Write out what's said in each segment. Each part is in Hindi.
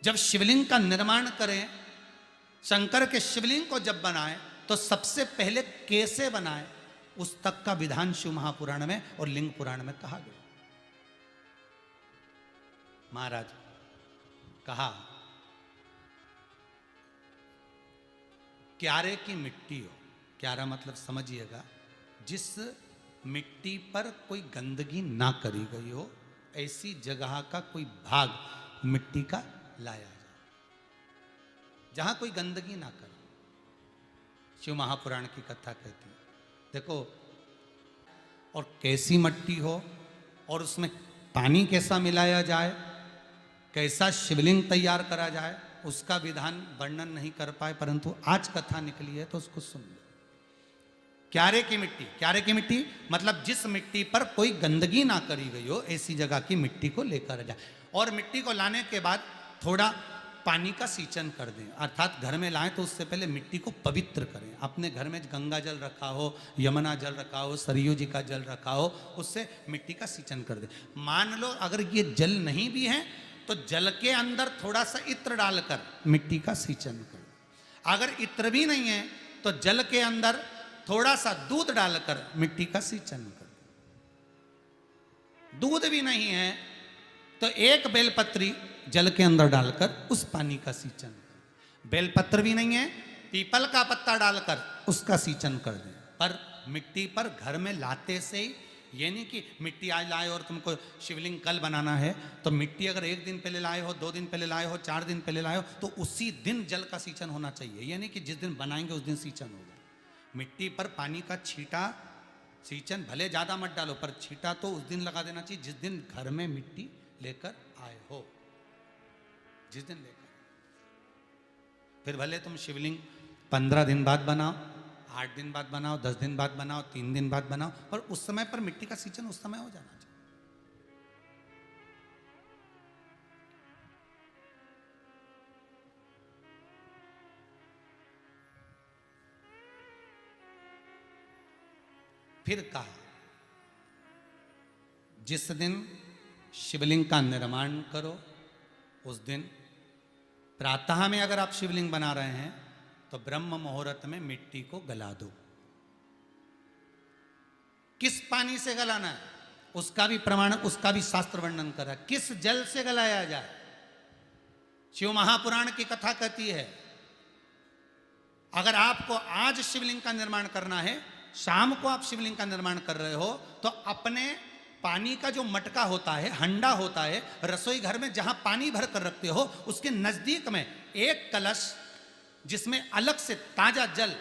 जब शिवलिंग का निर्माण करें, शंकर के शिवलिंग को जब बनाए तो सबसे पहले कैसे बनाए, उस तक का विधान शिव महापुराण में और लिंग पुराण में कहा गया। महाराज कहा, क्यारे की मिट्टी हो, क्यारा मतलब समझिएगा, जिस मिट्टी पर कोई गंदगी ना करी गई हो, ऐसी जगह का कोई भाग मिट्टी का लाया जाए, जहां कोई गंदगी ना करे। शिव महापुराण की कथा कहती है। देखो, और कैसी मिट्टी हो और उसमें पानी कैसा मिलाया जाए, कैसा शिवलिंग तैयार करा जाए, उसका विधान वर्णन नहीं कर पाए, परंतु आज कथा निकली है तो उसको सुन लो। क्यारे की मिट्टी, क्यारे की मिट्टी मतलब जिस मिट्टी पर कोई गंदगी ना करी गई हो, ऐसी जगह की मिट्टी को लेकर जाए। और मिट्टी को लाने के बाद थोड़ा पानी का सींचन कर दें, अर्थात घर में लाएं तो उससे पहले मिट्टी को पवित्र करें। अपने घर में गंगा जल रखा हो, यमुना जल रखा हो, सरयू जी का जल रखा हो, उससे मिट्टी का सींचन कर दें। मान लो अगर ये जल नहीं भी है तो जल के अंदर थोड़ा सा इत्र डालकर मिट्टी का सींचन करें। अगर इत्र भी नहीं है तो जल के अंदर थोड़ा सा दूध डालकर मिट्टी का सींचन करें। दूध भी नहीं है तो एक बेलपत्री जल के अंदर डालकर उस पानी का सींचन करें। बेलपत्र भी नहीं है, पीपल का पत्ता डालकर उसका सींचन कर दें। पर मिट्टी पर घर में लाते से ही, ये नहीं कि मिट्टी आज लाए और तुमको शिवलिंग कल बनाना है, तो मिट्टी अगर 1 दिन पहले लाए हो, 2 दिन पहले लाए हो, 4 दिन पहले लाए हो, तो उसी दिन जल का सींचन होना चाहिए। ये नहीं कि जिस दिन बनाएंगे उस दिन सींचन होगा। मिट्टी पर पानी का छींटा, सींचन भले ज़्यादा मत डालो, पर छींटा तो उस दिन लगा देना चाहिए जिस दिन घर में मिट्टी लेकर आए हो, जिस दिन लेकर। फिर भले तुम शिवलिंग 15 दिन बाद बनाओ, 8 दिन बाद बनाओ, 10 दिन बाद बनाओ, 3 दिन बाद बनाओ, पर उस समय पर मिट्टी का सींचन उस समय हो जाना चाहिए। फिर कहा, जिस दिन शिवलिंग का निर्माण करो उस दिन प्रातः में अगर आप शिवलिंग बना रहे हैं तो ब्रह्म मुहूर्त में मिट्टी को गला दो। किस पानी से गलाना है उसका भी प्रमाण, उसका भी शास्त्र वर्णन करा। किस जल से गलाया जाए, शिव महापुराण की कथा कहती है। अगर आपको आज शिवलिंग का निर्माण करना है, शाम को आप शिवलिंग का निर्माण कर रहे हो, तो अपने पानी का जो मटका होता है, हंडा होता है, रसोई घर में जहां पानी भर कर रखते हो, उसके नजदीक में एक कलश जिसमें अलग से ताजा जल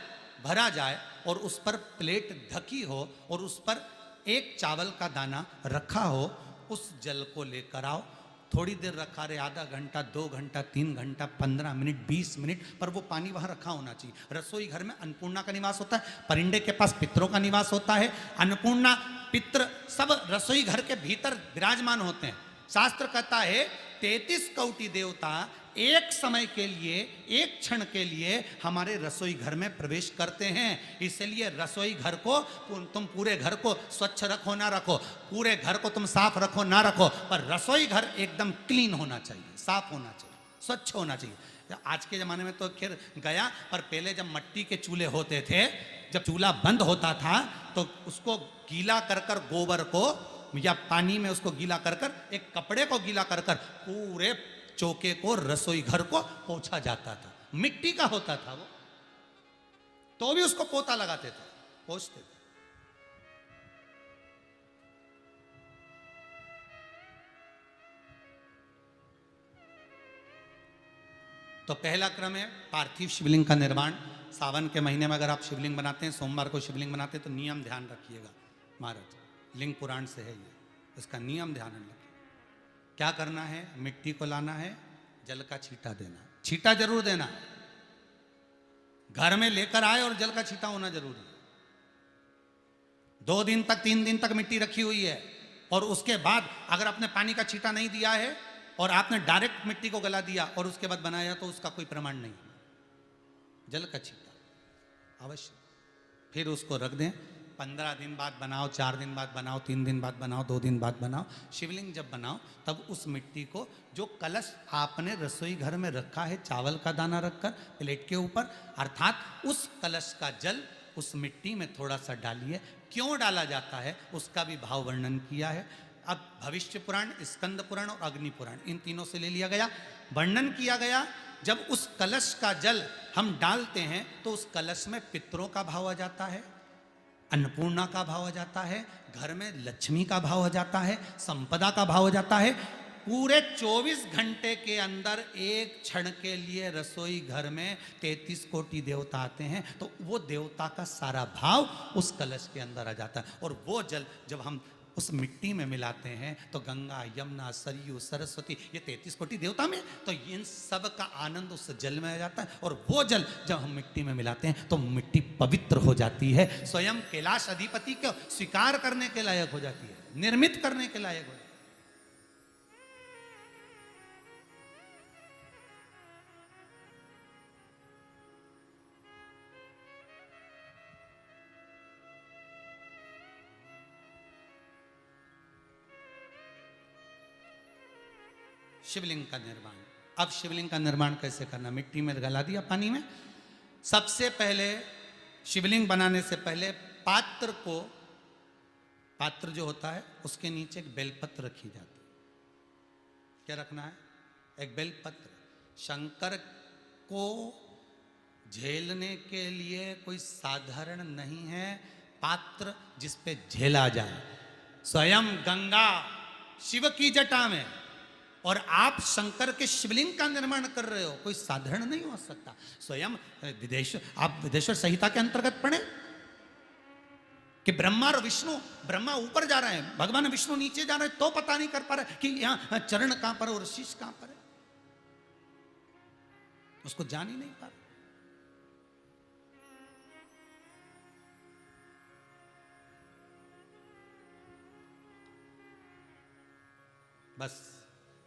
भरा जाए और उस पर प्लेट ढकी हो और उस पर एक चावल का दाना रखा हो, उस जल को लेकर आओ। थोड़ी देर रखा रहे, आधा घंटा, 2 घंटा, 3 घंटा, 15 मिनट, 20 मिनट, पर वो पानी वहां रखा होना चाहिए। रसोई घर में अन्नपूर्णा का निवास होता है, परिंदे के पास पितरों का निवास होता है। अन्नपूर्णा, पित्र सब रसोई घर के भीतर विराजमान होते हैं। शास्त्र कहता है 33 कोटि देवता एक समय के लिए, एक क्षण के लिए हमारे रसोई घर में प्रवेश करते हैं। इसलिए रसोई घर को तुम पूरे घर को स्वच्छ रखो ना रखो, पूरे घर को तुम साफ रखो ना रखो, पर रसोई घर एकदम क्लीन होना चाहिए, साफ होना चाहिए, स्वच्छ होना चाहिए। आज के ज़माने में तो खैर गया, पर पहले जब मिट्टी के चूल्हे होते थे, जब चूल्हा बंद होता था तो उसको गीला कर कर, गोबर को या पानी में उसको गीला कर कर, एक कपड़े को गीला कर कर पूरे चौके को, रसोई घर को पोंछा जाता था। मिट्टी का होता था वो, तो भी उसको पोता लगाते थे, पोंछते थे। तो पहला क्रम है पार्थिव शिवलिंग का निर्माण। सावन के महीने में अगर आप शिवलिंग बनाते हैं, सोमवार को शिवलिंग बनाते हैं, तो नियम ध्यान रखिएगा महाराज, लिंग पुराण से है ये, इसका नियम ध्यान रखिए। क्या करना है, मिट्टी को लाना है, जल का छींटा देना, छींटा जरूर देना, घर में लेकर आए और जल का छींटा होना जरूरी है। 2 दिन तक, 3 दिन तक मिट्टी रखी हुई है और उसके बाद अगर आपने पानी का छींटा नहीं दिया है और आपने डायरेक्ट मिट्टी को गला दिया और उसके बाद बनाया, तो उसका कोई प्रमाण नहीं है। जल का छींटा अवश्य। फिर उसको रख दें, 15 दिन बाद बनाओ, 4 दिन बाद बनाओ, 3 दिन बाद बनाओ, 2 दिन बाद बनाओ, शिवलिंग जब बनाओ तब उस मिट्टी को, जो कलश आपने रसोई घर में रखा है चावल का दाना रखकर प्लेट के ऊपर, अर्थात उस कलश का जल उस मिट्टी में थोड़ा सा डालिए। क्यों डाला जाता है उसका भी भाव वर्णन किया है। अब भविष्य पुराण, स्कंद पुराण और अग्नि पुराण, इन तीनों से ले लिया गया, वर्णन किया गया। जब उस कलश का जल हम डालते हैं तो उस कलश में पितरों का भाव आ जाता है, अन्नपूर्णा का भाव आ जाता है, घर में लक्ष्मी का भाव आ जाता है, संपदा का भाव आ जाता है। पूरे 24 घंटे के अंदर एक क्षण के लिए रसोई घर में 33 कोटि देवता आते हैं, तो वो देवता का सारा भाव उस कलश के अंदर आ जाता है। और वो जल जब हम उस मिट्टी में मिलाते हैं तो गंगा, यमुना, सरयू, सरस्वती, ये 33 कोटि देवता में, तो इन सब का आनंद उस जल में आ जाता है। और वो जल जब हम मिट्टी में मिलाते हैं तो मिट्टी पवित्र हो जाती है, स्वयं कैलाश अधिपति को स्वीकार करने के लायक हो जाती है, निर्मित करने के लायक हो जाती है। शिवलिंग का निर्माण। अब शिवलिंग का निर्माण कैसे करना? मिट्टी में गला दिया पानी में। सबसे पहले शिवलिंग बनाने से पहले पात्र को, पात्र जो होता है उसके नीचे एक बेलपत्र रखी जाती है। क्या रखना है? एक बेलपत्र। शंकर को झेलने के लिए कोई साधारण नहीं है पात्र जिस पे झेला जाए। स्वयं गंगा शिव की जटा में, और आप शंकर के शिवलिंग का निर्माण कर रहे हो, कोई साधारण नहीं हो सकता। स्वयं आप विदेश्वर संहिता के अंतर्गत पढ़े कि ब्रह्मा और विष्णु, ब्रह्मा ऊपर जा रहे हैं, भगवान विष्णु नीचे जा रहे हैं, तो पता नहीं कर पा रहे कि यहां चरण कहां पर और शीश कहां पर है, उसको जान ही नहीं पा रहे। बस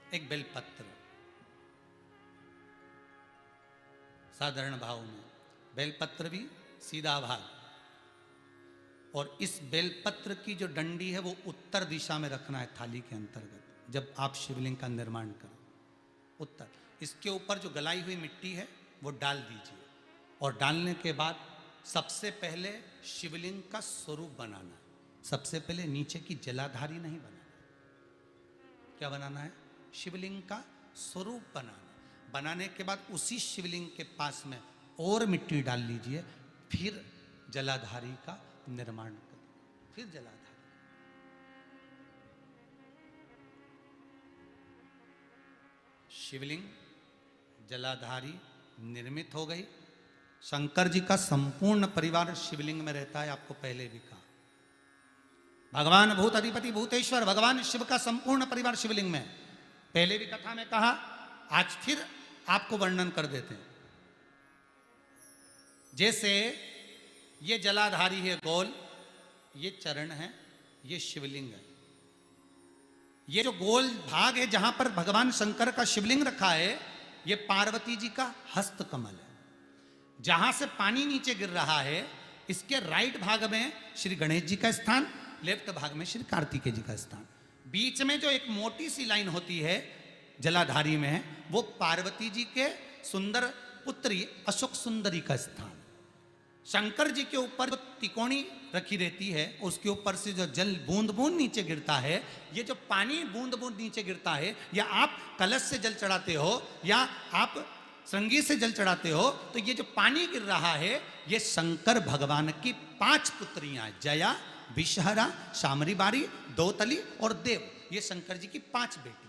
एक बेलपत्र, साधारण भाव में बेलपत्र भी सीधा भाग, और इस बेलपत्र की जो डंडी है वो उत्तर दिशा में रखना है थाली के अंतर्गत। जब आप शिवलिंग का निर्माण करें उत्तर, इसके ऊपर जो गलाई हुई मिट्टी है वो डाल दीजिए, और डालने के बाद सबसे पहले शिवलिंग का स्वरूप बनाना है। सबसे पहले नीचे की जलाधारी नहीं बनाना, क्या बनाना है? शिवलिंग का स्वरूप बनाना। बनाने के बाद उसी शिवलिंग के पास में और मिट्टी डाल लीजिए, फिर जलाधारी का निर्माण करिए, फिर जलाधारी। शिवलिंग जलाधारी निर्मित हो गई। शंकर जी का संपूर्ण परिवार शिवलिंग में रहता है, आपको पहले भी कहा। भगवान भूत अधिपति भूतेश्वर भगवान शिव का संपूर्ण परिवार शिवलिंग में, पहले भी कथा में कहा, आज फिर आपको वर्णन कर देते हैं। जैसे ये जलाधारी है गोल, ये चरण है, ये शिवलिंग है। ये जो गोल भाग है जहां पर भगवान शंकर का शिवलिंग रखा है, ये पार्वती जी का हस्त कमल है। जहां से पानी नीचे गिर रहा है, इसके राइट भाग में श्री गणेश जी का स्थान, लेफ्ट भाग में श्री कार्तिकेय जी का स्थान। बीच में जो एक मोटी सी लाइन होती है जलाधारी में है, वो पार्वती जी के सुंदर पुत्री अशोक सुंदरी का स्थान। शंकर जी के ऊपर जो तिकोनी रखी रहती है, उसके ऊपर से जो जल बूंद बूंद नीचे गिरता है, ये जो पानी बूंद बूंद नीचे गिरता है, या आप कलश से जल चढ़ाते हो या आप श्रृंगी से जल चढ़ाते हो, तो ये जो पानी गिर रहा है, ये शंकर भगवान की 5 पुत्रियां, जया, विषहरा, शामरी बारी, दौतली और देव, ये शंकर जी की 5 बेटी,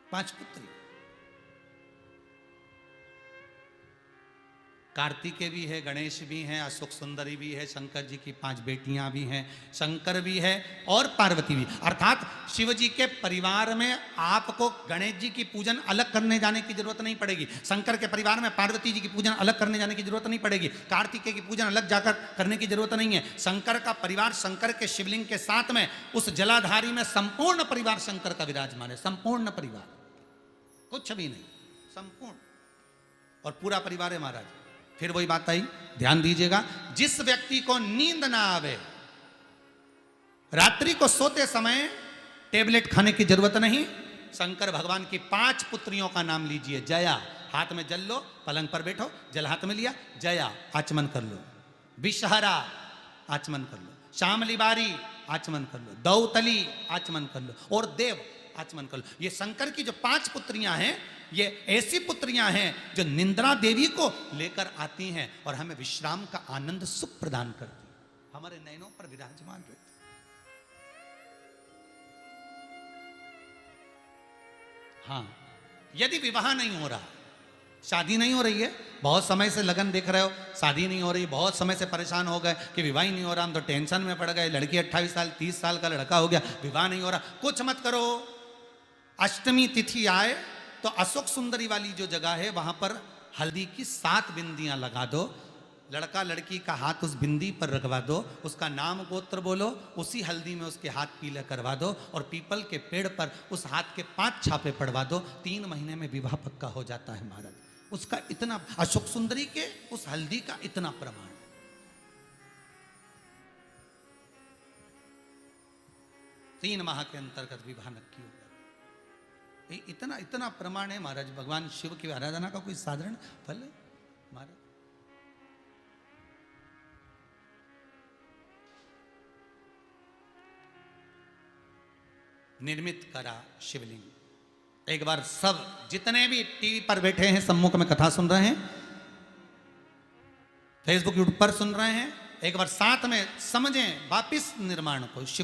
5 पुत्री। कार्तिकेय भी है, गणेश भी हैं, अशोक सुंदरी भी है, शंकर जी की 5 बेटियां भी हैं, शंकर भी है और पार्वती भी। अर्थात शिव जी के परिवार में आपको गणेश जी की पूजन अलग करने जाने की जरूरत नहीं पड़ेगी, शंकर के परिवार में पार्वती जी की पूजन अलग करने जाने की जरूरत नहीं पड़ेगी, कार्तिकेय की पूजन अलग जाकर करने की जरूरत नहीं है। शंकर का परिवार शंकर के शिवलिंग के साथ में उस जलाधारी में संपूर्ण परिवार शंकर का विराजमान है, संपूर्ण परिवार, कुछ भी नहीं, संपूर्ण, और पूरा परिवार है महाराज। फिर वही बात आई, ध्यान दीजिएगा, जिस व्यक्ति को नींद ना आवे, रात्रि को सोते समय टेबलेट खाने की जरूरत नहीं, शंकर भगवान की 5 पुत्रियों का नाम लीजिए। जया, हाथ में जल लो, पलंग पर बैठो, जल हाथ में लिया, जया आचमन कर लो, विषहरा आचमन कर लो, श्यामली बारी आचमन कर लो, दौतली आचमन कर लो, और देव आचमन कर लो। ये शंकर की जो 5 पुत्रियां हैं, ये ऐसी पुत्रियां हैं जो निंद्रा देवी को लेकर आती हैं और हमें विश्राम का आनंद सुख प्रदान करती हैं, हमारे नयनों पर विराजमान रहती। हाँ, यदि विवाह नहीं हो रहा, शादी नहीं हो रही है, बहुत समय से लगन देख रहे हो, शादी नहीं हो रही, बहुत समय से परेशान हो गए कि विवाह ही नहीं हो रहा, हम तो टेंशन में पड़ गए, लड़की 28 साल 30 साल का लड़का हो गया, विवाह नहीं हो रहा, कुछ मत करो। अष्टमी तिथि आए तो अशोक सुंदरी वाली जो जगह है वहां पर हल्दी की 7 बिंदियां लगा दो, लड़का लड़की का हाथ उस बिंदी पर रखवा दो, उसका नाम गोत्र बोलो, उसी हल्दी में उसके हाथ पीले करवा दो और पीपल के पेड़ पर उस हाथ के 5 छापे पड़वा दो, 3 महीने में विवाह पक्का हो जाता है महाराज। उसका इतना, अशोक सुंदरी के उस हल्दी का इतना प्रमाण। 3 माह के अंतर्गत विवाह नक्की हो गया। इतना इतना प्रमाण है महाराज। भगवान शिव की आराधना का कोई साधारण फल है महाराज। निर्मित करा शिवलिंग। एक बार सब जितने भी टीवी पर बैठे हैं, सम्मुख में कथा सुन रहे हैं, फेसबुक यूट्यूब पर सुन रहे हैं, एक बार साथ में समझें वापिस निर्माण को। शिव